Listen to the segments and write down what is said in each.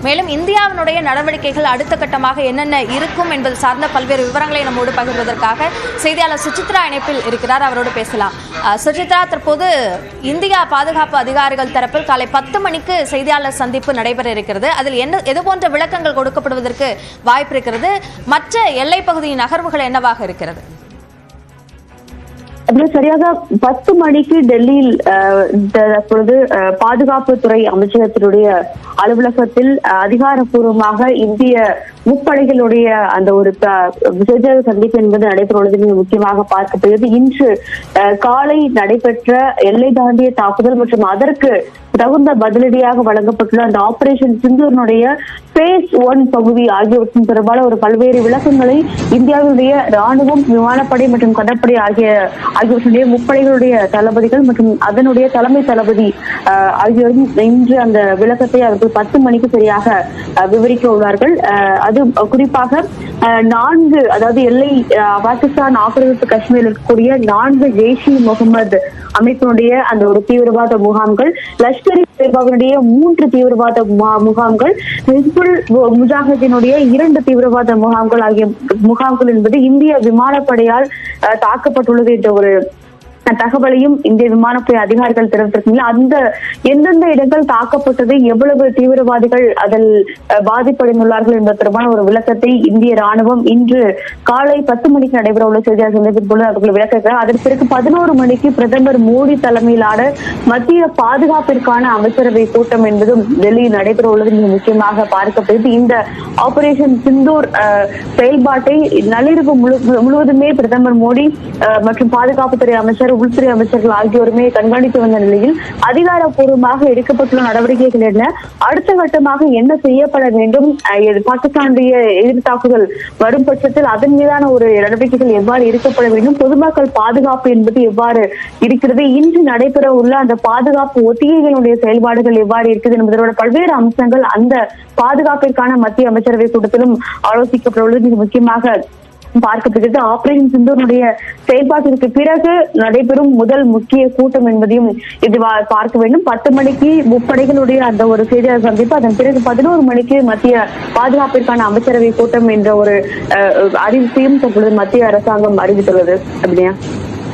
மேலும் இந்தியாவினுடைய நடவடிக்கைகள் அடுத்த கட்டமாக என்னென்ன இருக்கும் என்பது சார்ந்த பல்வேறு விவரங்களை நம்மோடு பகிர்வதற்காக செய்தியாளர் சுசித்ரா இணைப்பில் இருக்கிறார். அவரோடு பேசலாம். சுசித்ரா, தற்போது இந்தியா பாதுகாப்பு அதிகாரிகள் தரப்பில் காலை 10 மணிக்கு செய்தியாளர் சந்திப்பு நடைபெற இருக்கிறது. அதில் எது போன்ற விளக்கங்கள் கொடுக்கப்படுவதற்கு வாய்ப்பு இருக்கிறது? மற்ற எல்லை பகுதியின் நகர்வுகள் என்னவாக இருக்கிறது? சரியாக 10 மணிக்கு டெல்லியில் தற்பொழுது பாதுகாப்புத்துறை அமைச்சகத்தினுடைய அலுவலகத்தில் அதிகாரப்பூர்வமாக இந்திய முப்படைகளுடைய அந்த ஒரு செய்தியாளர் சந்திப்பு என்பது நடைபெறுவது முக்கியமாக பார்க்கப்படுகிறது. இன்று காலை நடைபெற்ற எல்லை தாண்டிய தாக்குதல் மற்றும் அதற்கு தகுந்த பதிலடியாக வழங்கப்பட்டுள்ள அந்த ஆபரேஷன் சிந்தூரினுடைய பேஸ் 1 பகுதி ஆகியவற்றின் தொடர்பான ஒரு பல்வேறு விளக்கங்களை இந்தியாவுடைய ராணுவம், விமானப்படை மற்றும் கடற்படை ஆகியவற்றுடைய முப்படைகளுடைய தளபதிகள் மற்றும் அதனுடைய தலைமை தளபதி ஆகியோரும் இன்று அந்த விளக்கத்தை அவர்கள் 10 மணிக்கு சரியாக விவரிக்க உள்ளார்கள். அது குறிப்பாக 4 அதாவது எல்லை பாகிஸ்தான் ஆக்கிரமிப்பு காஷ்மீரில் இருக்கக்கூடிய 4 ஜெய்ஷ்-இ முகமது அமைப்பினுடைய அந்த ஒரு தீவிரவாத முகாம்கள், லஷ்கர்-இ தொய்பாவினுடைய 3 தீவிரவாத முகாம்கள், ஹிஸ்புல் முஜாஹிதீனுடைய 2 தீவிரவாத முகாம்கள் ஆகிய முகாம்கள் என்பது இந்திய விமானப்படையால் தாக்கப்பட்டுள்ளது என்ற ஒரு தகவலையும் இந்திய விமானப்படை அதிகாரிகள் தெரிவித்திருக்கீங்க. அந்த எந்தெந்த இடங்கள் தாக்கப்பட்டது, எவ்வளவு தீவிரவாதிகள் அதில் பாதிப்படைந்துள்ளார்கள் என்பது தொடர்பான ஒரு விளக்கத்தை இந்திய ராணுவம் இன்று காலை 10 மணிக்கு நடைபெற உள்ள செய்தியாளர் சந்திப்பின் போது அவர்கள் விளக்குகிறார். அதற்கு பிறகு 11 மணிக்கு பிரதமர் மோடி தலைமையிலான மத்திய பாதுகாப்பிற்கான அமைச்சரவை கூட்டம் என்பதும் டெல்லியில் நடைபெற உள்ளது மிக முக்கியமாக பார்க்கப்படுகிறது. இந்த ஆபரேஷன் சிந்தூர் செயல்பாட்டை நள்ளிரவு முழுவதுமே பிரதமர் மோடி மற்றும் பாதுகாப்புத்துறை அமைச்சர், உள்துறை அமைச்சர்கள் ஆகியோருமே கண்காணித்து வந்த நிலையில் அதிகாரப்பூர்வமாக எடுக்கப்பட்டுள்ள நடவடிக்கைகள் என்ன, அடுத்த கட்டமாக என்ன செய்யப்பட வேண்டும், பாகிஸ்தானுடைய எதிர் தாக்குதல் வரும் பட்சத்தில் அதன் மீதான ஒரு நடவடிக்கைகள் எவ்வாறு இருக்கப்பட வேண்டும், பொதுமக்கள் பாதுகாப்பு என்பது எவ்வாறு இருக்கிறது, இன்று நடைபெற உள்ள அந்த பாதுகாப்பு ஒத்திகைகளுடைய செயல்பாடுகள் எவ்வாறு இருக்குது என்பதோட பல்வேறு அம்சங்கள் அந்த பாதுகாப்பிற்கான மத்திய அமைச்சரவை கூட்டத்திலும் ஆலோசிக்கப்பட உள்ளது மிக முக்கியமாக பார்க்கப்படுகிறது. ஆபரேஷன் சிந்தூரினுடைய செயல்பாட்டிற்கு பிறகு நடைபெறும் முதல் முக்கிய கூட்டம் என்பதையும் இது பார்க்க வேண்டும். 10 மணிக்கு முப்படைகளுடைய அந்த ஒரு செய்தியாளர் சந்திப்பு, அதன் பிறகு 11 மணிக்கு மத்திய பாதுகாப்பிற்கான அமைச்சரவை கூட்டம் என்ற ஒரு அறிவிப்பையும் தற்பொழுது மத்திய அரசாங்கம் அறிவித்துள்ளது. அப்படியா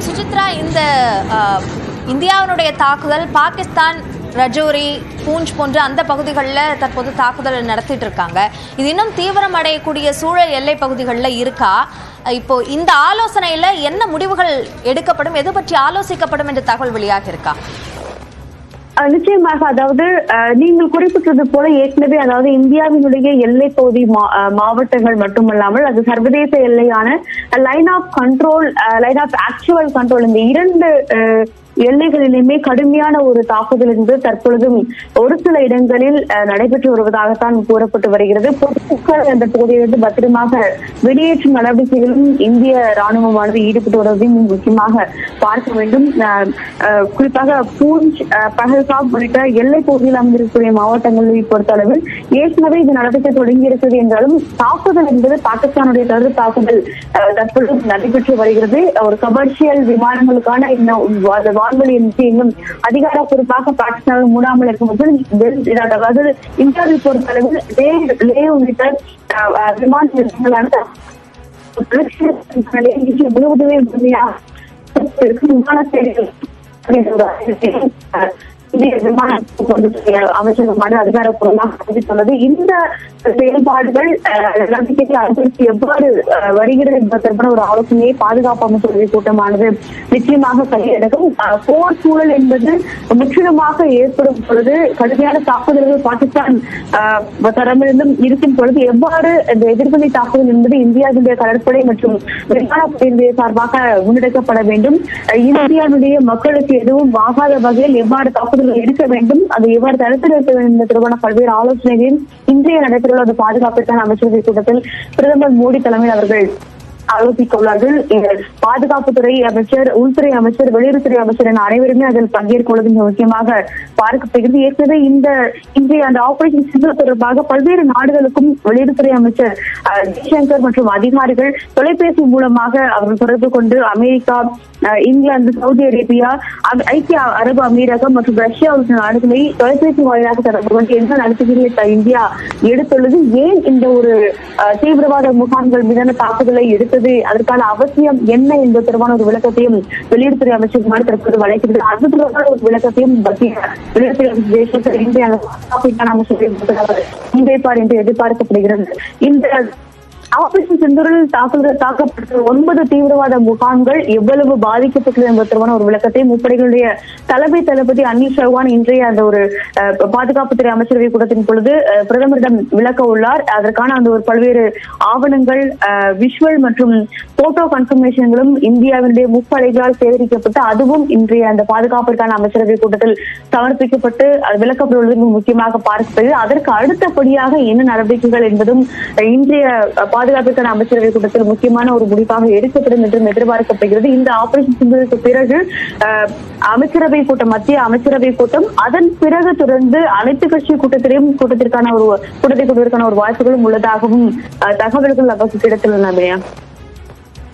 சுசித்ரா, இந்த இந்தியாவினுடைய தாக்குதல் பாகிஸ்தான் ரஜோரி, பூஞ்ச் போன்ற அந்த பகுதிகளில் தற்போது தாக்குதல் நடத்திட்டு இருக்காங்க. இது இன்னும் தீவிரம் அடையக்கூடிய சூழல் எல்லை பகுதிகளில் இருக்கா? இப்போ இந்த ஆலோசனையில என்ன முடிவுகள் எடுக்கப்படும், எது பற்றி ஆலோசிக்கப்படும் என்ற தகவல் வெளியாக இருக்கா? நிச்சயமாக, அதாவது நீங்கள் குறிப்பிட்டது போல ஏற்கனவே அதாவது இந்தியாவினுடைய எல்லை பகுதி மாவட்டங்கள் மட்டுமல்லாமல் அது சர்வதேச எல்லையான line of control, line of actual control, இந்த 2 எல்லைகளிலுமே கடுமையான ஒரு தாக்குதல் என்பது தற்பொழுதும் ஒரு சில இடங்களில் நடைபெற்று வருவதாகத்தான் கூறப்பட்டு வருகிறது. பொதுமக்கள் அந்த பகுதியிலிருந்து பத்திரமாக வெளியேற்றும் நடவடிக்கைகளும் இந்திய ராணுவமானது ஈடுபட்டு வருவதையும் முக்கியமாக பார்க்க வேண்டும். குறிப்பாக பூஞ்ச், பஹல்காம் உள்ளிட்ட எல்லை பகுதியில் அமைந்திருக்கக்கூடிய மாவட்டங்களை பொறுத்தளவில் ஏற்கனவே இந்த நடவடிக்கை தொடங்கி இருக்கிறது என்றாலும் தாக்குதல் என்பது பாகிஸ்தானுடைய கருத்து தாக்குதல் தற்பொழுது நடைபெற்று வருகிறது. ஒரு கமர்ஷியல் விமானங்களுக்கான வான்வெளி இன்னும் அதிகாரப்பூர்வமாக பாகிஸ்தான் மூடாமல் இருக்கும்போது இந்தியாவை பொறுத்தளவில் லே உள்ளிட்ட விமான நிலையங்களான முழுவதுமே விமான சேவைகள் விமான அமைச்சகமான அதிகாரப்பூர்வமாக அறிவித்துள்ளது. இந்த செயல்பாடுகள் எவ்வாறு வருகிறது என்பது தொடர்பான ஒரு ஆலோசனையை பாதுகாப்பு அமைச்சரவை கூட்டமானது நிச்சயமாக கையெடுக்கும். போர் சூழல் என்பது முற்றிலுமாக ஏற்படும் பொழுது, கடுமையான தாக்குதல்கள் பாகிஸ்தான் தரமிருந்தும் இருக்கும் பொழுது எவ்வாறு இந்த எதிர்வினை தாக்குதல் என்பது இந்தியாவுடைய கடற்படை மற்றும் விமானப்படையினுடைய சார்பாக முன்னெடுக்கப்பட வேண்டும், இந்தியாவுடைய மக்களுக்கு எதுவும் ஆகாத வகையில் எவ்வாறு தாக்குதல் இருக்க வேண்டும், அதை எவ்வாறு தடுத்து நிறுத்த வேண்டும் தொடர்பான பல்வேறு ஆலோசனைகளையும் இன்றைய நடைபெறும் அந்த பாதுகாப்பிற்கான அமைச்சரவை கூட்டத்தில் பிரதமர் மோடி தலைமையில் அவர்கள் ஆலோசிக்க உள்ளார்கள். பாதுகாப்புத்துறை அமைச்சர், உள்துறை அமைச்சர், வெளியுறவுத்துறை அமைச்சர் என அனைவருமே அதில் பங்கேற்க உள்ளது மிக முக்கியமாக பார்க்கப்படுகிறது. ஏற்கனவே இன்றைய அந்த ஆபரேஷன் சிந்தூர் தொடர்பாக பல்வேறு நாடுகளுக்கும் வெளியுறவுத்துறை அமைச்சர் ஜெய்சங்கர் மற்றும் அதிகாரிகள் தொலைபேசி மூலமாக அவர்கள் தொடர்பு கொண்டு அமெரிக்கா, இங்கிலாந்து, சவுதி அரேபியா, ஐக்கிய அரபு அமீரகம் மற்றும் ரஷ்யா உள்ளிட்ட நாடுகளை தொலைபேசி வாயிலாக தொடர்பு கொண்டு என்ன நடத்துகிறீர்கள் இந்தியா எடுத்துள்ளது, ஏன் இந்த ஒரு தீவிரவாத முகாம்கள் மீதான தாக்குதலை எடுத்தது, அதற்கான அவசியம் என்ன என்பது தொடர்பான ஒரு விளக்கத்தையும் வெளியுறவுத்துறை அமைச்சர் தற்போது வழங்குகிறது. அது தொடர்பான ஒரு விளக்கத்தையும் வெளியுறவுத்துறை அமைச்சர் ஜெய்சங்கர் இந்திய அமைச்சர் முன்வைப்பார் என்று எதிர்பார்க்கப்படுகிறது. இந்த ஆபரேஷன் சிந்தூரில் தாக்கப்பட்ட 9 தீவிரவாத முகாம்கள் எவ்வளவு பாதிக்கப்பட்டது என்பது தொடர்பான ஒரு விளக்கத்தை முப்படைகளுடைய தளபதி அனில் சௌஹான் இன்றைய அந்த ஒரு பாதுகாப்புத்துறை அமைச்சரவை கூட்டத்தின் பொழுது பிரதமரிடம் விளக்க உள்ளார். அதற்கான அந்த ஒரு பல்வேறு ஆவணங்கள், விஷுவல் மற்றும் போட்டோ கன்ஃபர்மேஷன்களும் இந்தியாவினுடைய முப்படைகளால் சேகரிக்கப்பட்டு அதுவும் இன்றைய அந்த பாதுகாப்பிற்கான அமைச்சரவை கூட்டத்தில் சமர்ப்பிக்கப்பட்டு விளக்கப்படுவது முக்கியமாக பார்க்கப்படுகிறது. அதற்கு அடுத்தபடியாக என்ன நடவடிக்கைகள் என்பதும் இன்றைய பாதுகாப்பிற்கான அமைச்சரவை கூட்டத்தில் முக்கியமான ஒரு முடிவாக எடுக்கப்படும் என்றும் எதிர்பார்க்கப்படுகிறது. இந்த ஆபரேஷன் சிந்தூருக்கு பிறகு அமைச்சரவை கூட்டம், மத்திய அமைச்சரவை கூட்டம், அதன் பிறகு தொடர்ந்து அனைத்து கட்சி கூட்டத்திற்கான ஒரு வாய்ப்புகளும் உள்ளதாகவும் தகவல்கள் நமக்கு கிடைத்துள்ளன.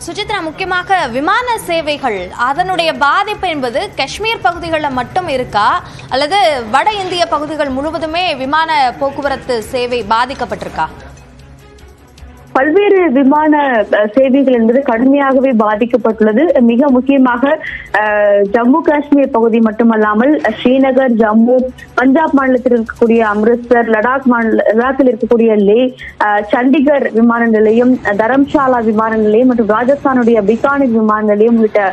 சுசித்ரா, முக்கியமாக விமான சேவைகள் அதனுடைய பாதிப்பு என்பது காஷ்மீர் பகுதிகளில் மட்டும் இருக்கா, அல்லது வட இந்திய பகுதிகள் முழுவதுமே விமான போக்குவரத்து சேவை பாதிக்கப்பட்டிருக்கா? பல்வேறு விமான சேவைகள் என்பது கடுமையாகவே பாதிக்கப்பட்டுள்ளது. மிக முக்கியமாக ஜம்மு காஷ்மீர் பகுதி மட்டுமல்லாமல் ஸ்ரீநகர், ஜம்மு, பஞ்சாப் மாநிலத்தில் இருக்கக்கூடிய அம்ரித்சர், லடாக்கில் இருக்கக்கூடிய லே, சண்டிகர் விமான நிலையம், தரம்சாலா விமான நிலையம் மற்றும் ராஜஸ்தானுடைய பிகானீர் விமான நிலையம் உள்ளிட்ட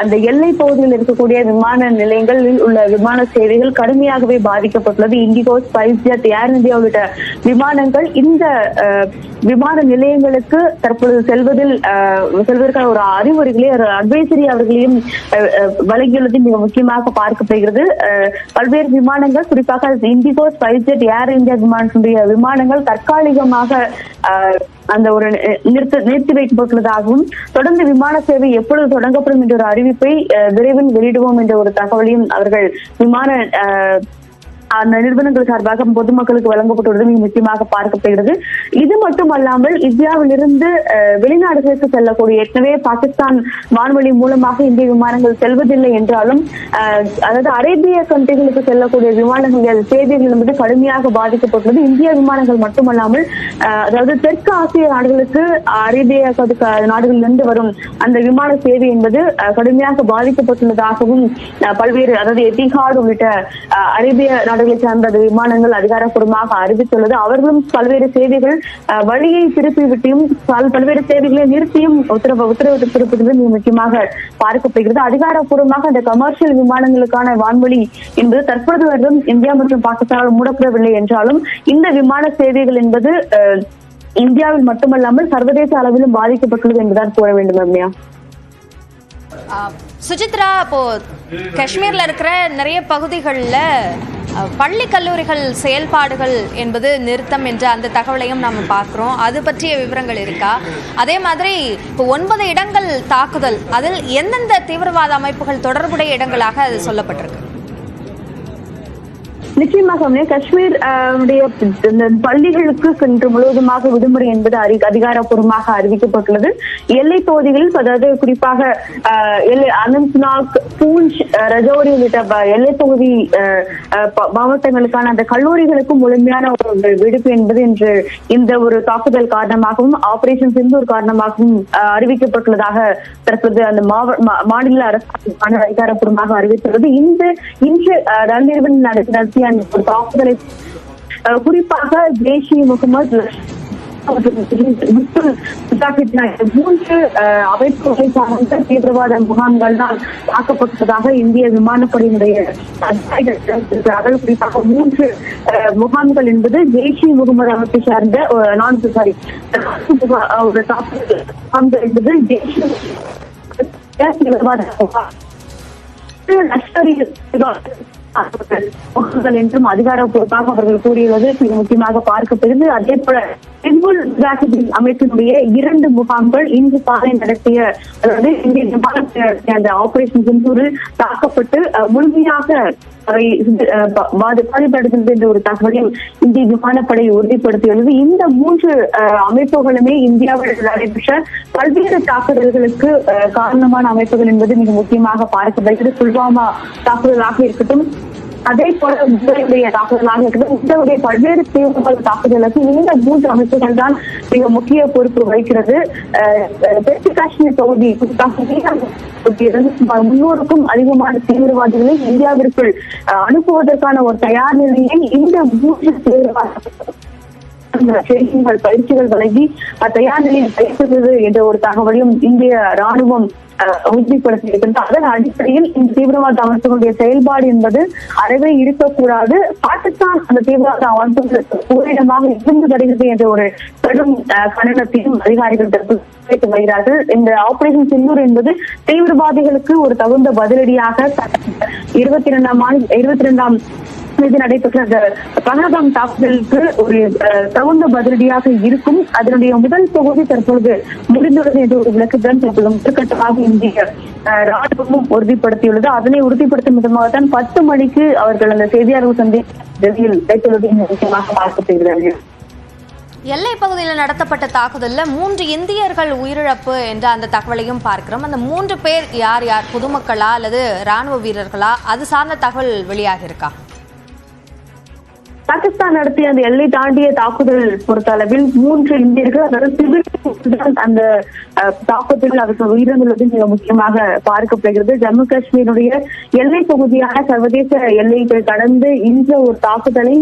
அந்த எல்லை பகுதியில் இருக்கக்கூடிய விமான நிலையங்களில் உள்ள விமான சேவைகள் கடுமையாகவே பாதிக்கப்பட்டுள்ளது. இண்டிகோ, ஸ்பைஸ்ஜெட், ஏர் இந்தியா உள்ளிட்ட விமானங்கள் இந்த விமான நிலையங்களுக்கு தற்பொழுது செல்வதற்கான ஒரு அறிவுரைகளை, ஒரு அட்வைசரி அவர்களையும் வழங்கியுள்ளது மிக முக்கியமாக பார்க்கப்படுகிறது. பல்வேறு விமானங்கள், குறிப்பாக இண்டிகோ, ஸ்பைஸ்ஜெட், ஏர் இந்தியா விமானங்கள் தற்காலிகமாக அந்த ஒரு நிறுத்தி வைக்கப்பட்டுள்ளதாகவும் தொடர்ந்து விமான சேவை எப்பொழுது தொடங்கப்படும் என்ற ஒரு அறிவிப்பை விரைவில் வெளியிடுவோம் என்ற ஒரு தகவலையும் அவர்கள் விமான அந்த நிறுவனங்கள் சார்பாக பொதுமக்களுக்கு வழங்கப்பட்டுள்ளது மிக முக்கியமாக பார்க்கப்படுகிறது. இது மட்டுமல்லாமல் இந்தியாவிலிருந்து வெளிநாடுகளுக்கு செல்லக்கூடிய, ஏற்கனவே பாகிஸ்தான் வான்வழி மூலமாக இந்திய விமானங்கள் செல்வதில்லை என்றாலும் அதாவது அரேபிய கண்ட்ரிகளுக்கு செல்லக்கூடிய விமானங்கள் சேவைகள் என்பது கடுமையாக பாதிக்கப்பட்டுள்ளது. இந்திய விமானங்கள் மட்டுமல்லாமல் அதாவது தெற்கு ஆசிய நாடுகளுக்கு அரேபிய நாடுகளிலிருந்து வரும் அந்த விமான சேவை என்பது கடுமையாக பாதிக்கப்பட்டுள்ளதாகவும் பல்வேறு, அதாவது எத்திஹாட் உள்ளிட்ட அரேபிய நாடுகளை சார்ந்த விமானங்கள் அதிகாரப்பூர்வமாக அறிவித்துள்ளது. அவர்களும் பல்வேறு சேவைகள் வழியை திருப்பிவிட்டும் பல்வேறு சேவைகளை நிறுத்தியும் உத்தரவிட்டிருப்பது மிக முக்கியமாக பார்க்கப்படுகிறது. அதிகாரப்பூர்வமாக அந்த கமர்ஷியல் விமானங்களுக்கான வான்வழி என்பது தற்பொழுது வரைக்கும் இந்தியா மற்றும் பாகிஸ்தானால் மூடப்படவில்லை என்றாலும் இந்த விமான சேவைகள் என்பது இந்தியாவில் மட்டுமல்லாமல் சர்வதேச அளவிலும் பாதிக்கப்பட்டுள்ளது என்றுதான் கூற வேண்டும். ரம்யா, சுசித்ரா, இப்போ காஷ்மீர்ல இருக்கிற நிறைய பகுதிகளில் பள்ளி கல்லூரிகள் செயல்பாடுகள் என்பது நிறுத்தம் என்ற அந்த தகவலையும் நம்ம பார்க்குறோம். அது பற்றிய விவரங்கள் இருக்கா? அதே மாதிரி இப்போ 9 இடங்கள் தாக்குதல், அதில் எந்தெந்த தீவிரவாத அமைப்புகள் தொடர்புடைய இடங்களாக அது சொல்லப்பட்டிருக்கு? நிச்சயமாக காஷ்மீர் பள்ளிகளுக்கு இன்று முழுவதுமாக விடுமுறை என்பது அதிகாரப்பூர்வமாக அறிவிக்கப்பட்டுள்ளது. எல்லை பகுதிகளில், அதாவது குறிப்பாக அனந்த்நாக், பூஞ்ச், ரஜோரி உள்ளிட்ட எல்லை பகுதி மாவட்டங்களுக்கான அந்த கல்லூரிகளுக்கும் முழுமையான ஒரு விடுப்பு என்பது இன்று இந்த ஒரு தாக்குதல் காரணமாகவும் ஆபரேஷன் சிந்தூர் காரணமாகவும் அறிவிக்கப்பட்டுள்ளதாக தற்போது அந்த மாநில அரசு அதிகாரப்பூர்வமாக அறிவித்துள்ளது. இன்று நள்ளிரவில் நடத்திய ஒரு தாக்குதலை குறிப்பாக ஜெய்ஷ் இ முகமது மூன்று அமைப்புகளை சார்ந்த தீவிரவாத முகாம்கள் தான் தாக்கப்பட்டதாக இந்திய விமானப்படையினுடைய அதிகாரிகள் குறிப்பாக 3 முகாம்கள் என்பது ஜெய்ஷ் இ முகமது அமைப்பை சார்ந்த ஒரு தாக்குதல் முகாம்கள் என்பது ஜெய்ஷ் தீவிரவாத முகாம். லஷ்கர் என்றும் அதிகாரப்பூர்வமாக அவர்கள் கூறியுள்ளது மிக முக்கியமாக பார்க்கப்படுகிறது. அதே போல ஹிஸ்புல் முஜாஹிதீன் அமைப்பினுடைய 2 முகாம்கள் இன்று காலை நடத்திய, அதாவது இந்திய விமானத்தில் நடத்திய அந்த ஆபரேஷன் சிந்தூரில் தாக்கப்பட்டு முழுமையாக அவை பாதிப்படைந்தது என்ற ஒரு தகவலையும் இந்திய விமானப்படை உறுதிப்படுத்தியுள்ளது. இந்த 3 அமைப்புகளுமே இந்தியாவில் நடைபெற்ற பல்வேறு தாக்குதல்களுக்கு காரணமான அமைப்புகள் என்பது மிக முக்கியமாக பார்க்கப்படுகிறது. புல்வாமா தாக்குதலாக இருக்கட்டும், அதே போல மும்பையுடைய தாக்குதலாக இருக்கட்டும், இந்தியாவுடைய பல்வேறு தீவிரவாத தாக்குதலுக்கு இந்த 3 அமைப்புகள் தான் மிக முக்கிய பொறுப்பு வகிக்கிறது. தெற்கு காஷ்மீர் பகுதி சுமார் 300க்கும் அதிகமான தீவிரவாதிகளை இந்தியாவிற்குள் அனுப்புவதற்கான ஒரு தயார் நிலையை இந்த 3 தீவிரவாத பயிற்சிகள் வழங்கி தயார் நிலையில் வைத்திருந்தது என்ற ஒரு தகவலையும் இந்திய ராணுவம் உறுதிப்படுத்தியிருக்கின்றது. அதன் அடிப்படையில் இந்த தீவிரவாத அமைப்புகளுடைய செயல்பாடு என்பது அறவே இருக்கக்கூடாது, பாகிஸ்தான் அந்த தீவிரவாத அமைப்புகளுக்கு ஓரிடமாக இருந்து வருகிறது என்ற ஒரு கடும் கண்டனத்தையும் அதிகாரிகள் தற்போது வருகிறார்கள். இந்த ஆபரேஷன் சிந்தூர் என்பது தீவிரவாதிகளுக்கு ஒரு தகுந்த பதிலடியாக 22ஆம் மீது நடைபெற்ற அந்த பஹல்காம் தாக்குதலுக்கு ஒரு தகுந்த பதிலடியாக இருக்கும். அதனுடைய முதல் தொகுதி தற்பொழுது முடிந்துள்ளது என்ற ஒரு விளக்கத்துடன் தற்போது முதற்கட்டமாக இந்திய ராணுவமும் உறுதிப்படுத்தியுள்ளது. அதனை உறுதிப்படுத்தும் விதமாகத்தான் 10 மணிக்கு அவர்கள் அந்த செய்தியாளர்கள் சந்திப்பு டெல்லியில் வைத்துள்ளது முக்கியமாக பார்க்கப்படுகிறார்கள். எல்லை பகுதியில் நடத்தப்பட்ட தாக்குதல்ல 3 இந்தியர்கள் உயிரிழப்பு என்ற அந்த தகவலையும் பார்க்கிறோம். அந்த 3 பேர் யார் யார், பொதுமக்களா அல்லது ராணுவ வீரர்களா? அது சார்ந்த தகவல் வெளியாக இருக்கா? பாகிஸ்தான் நடத்திய அந்த எல்லை தாண்டிய தாக்குதல் பொறுத்த அளவில் 3 இந்தியர்கள், அதாவது சிவில் அந்த தாக்குதலில் அவர்கள் உயிரிழந்துள்ளது மிக முக்கியமாக பார்க்கப்படுகிறது. ஜம்மு காஷ்மீருடைய எல்லை பகுதியான சர்வதேச எல்லைகள் கடந்து இந்த ஒரு தாக்குதலை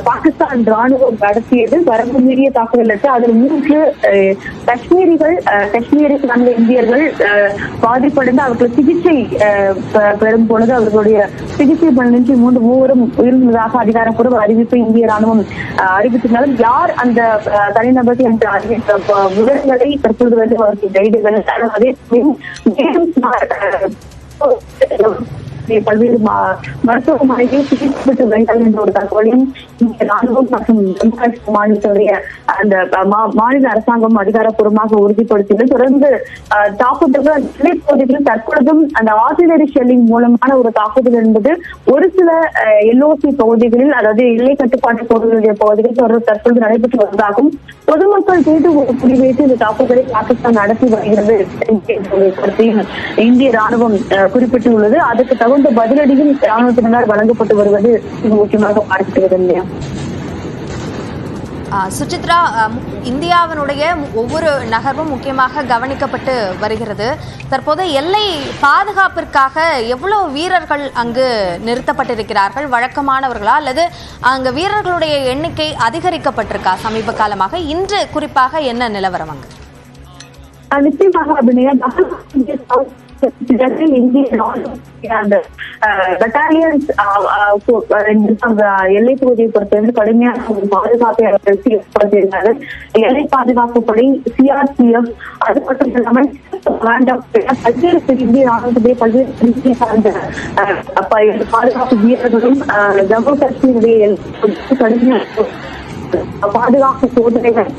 பாகிஸ்தான் ராணுவம் நடத்தியது. வரம்பு மீறிய தாக்குதல் இருக்கு. அதில் 3 காஷ்மீரி சார்ந்த இந்தியர்கள் பாதிப்படைந்து அவர்கள் சிகிச்சை பெறும் பொழுது அவர்களுடைய சிகிச்சை பலனின்றி 3 உயிரிழந்ததாக அதிகாரப்பூர்வ அறிவிப்பை இந்திய ராணுவம் அறிவித்திருந்தாலும் யார் அந்த தனிநபர்கள் என்ற அறிவித்த விவரங்களை தற்போது வந்து அவருக்கு கைடுகள் பல்வேறு மருத்துவமனைகளில் சிகிச்சை பெற்று வருகிறார்கள் என்ற ஒரு தகவலையும் இந்திய ராணுவம் மற்றும் ஜம்மு காஷ்மீர் மாநிலத்துடைய அந்த மாநில அரசாங்கம் அதிகாரப்பூர்வமாக உறுதிப்படுத்தியது. தொடர்ந்து தாக்குதல்கள் பகுதிகளில் தற்பொழுதும் அந்த ஆர்டிலரி ஷெல்லிங் மூலமான ஒரு தாக்குதல் என்பது ஒரு சில எல்ஓசி பகுதிகளில், அதாவது எல்லை கட்டுப்பாட்டு பகுதிகளில் தற்பொழுது நடைபெற்று வருவதாகவும் பொதுமக்கள் மீது ஒரு குறிவைத்து இந்த தாக்குதலை பாகிஸ்தான் நடத்தி வருகிறது இந்திய ராணுவம் குறிப்பிட்டுள்ளது. அதுக்கு தகுந்த பதிலடியும் ராணுவத்தினர் வழங்கப்பட்டு வருவது முக்கியமாக பார்க்கிறது இல்லையா? சுசித்ரா, இந்தியாவினுடைய ஒவ்வொரு நகர்வும் முக்கியமாக கவனிக்கப்பட்டு வருகிறது. தற்போது எல்லை பாதுகாப்பிற்காக எவ்வளவு வீரர்கள் அங்கு நிறுத்தப்பட்டிருக்கிறார்கள்? வழக்கமானவர்களா அல்லது அங்கு வீரர்களுடைய எண்ணிக்கை அதிகரிக்கப்பட்டிருக்கா சமீப காலமாக? இன்று குறிப்பாக என்ன நிலவரம் அங்கு? நிச்சயமாக அபிநயா, இந்திய அந்த பட்டாலியன்ஸ் எல்லை பகுதியை பொறுத்தவரை கடுமையான ஒரு பாதுகாப்பை அவர்களுக்கு ஏற்படுத்தியிருந்தார்கள். எல்லை பாதுகாப்பு படை, சிஆர்பிஎஃப், அது மட்டும் இல்லாமல் பல்வேறு இந்திய ராணுவத்துடைய பல்வேறு பிரிவை சார்ந்த பாதுகாப்பு வீரர்களும் ஜம்மு காஷ்மீருடைய கடுமையான பாதுகாப்பு சோதனைகள்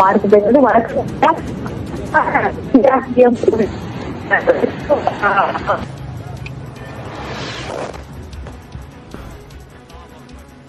பார்க்கப்படுகிறது. வழக்கு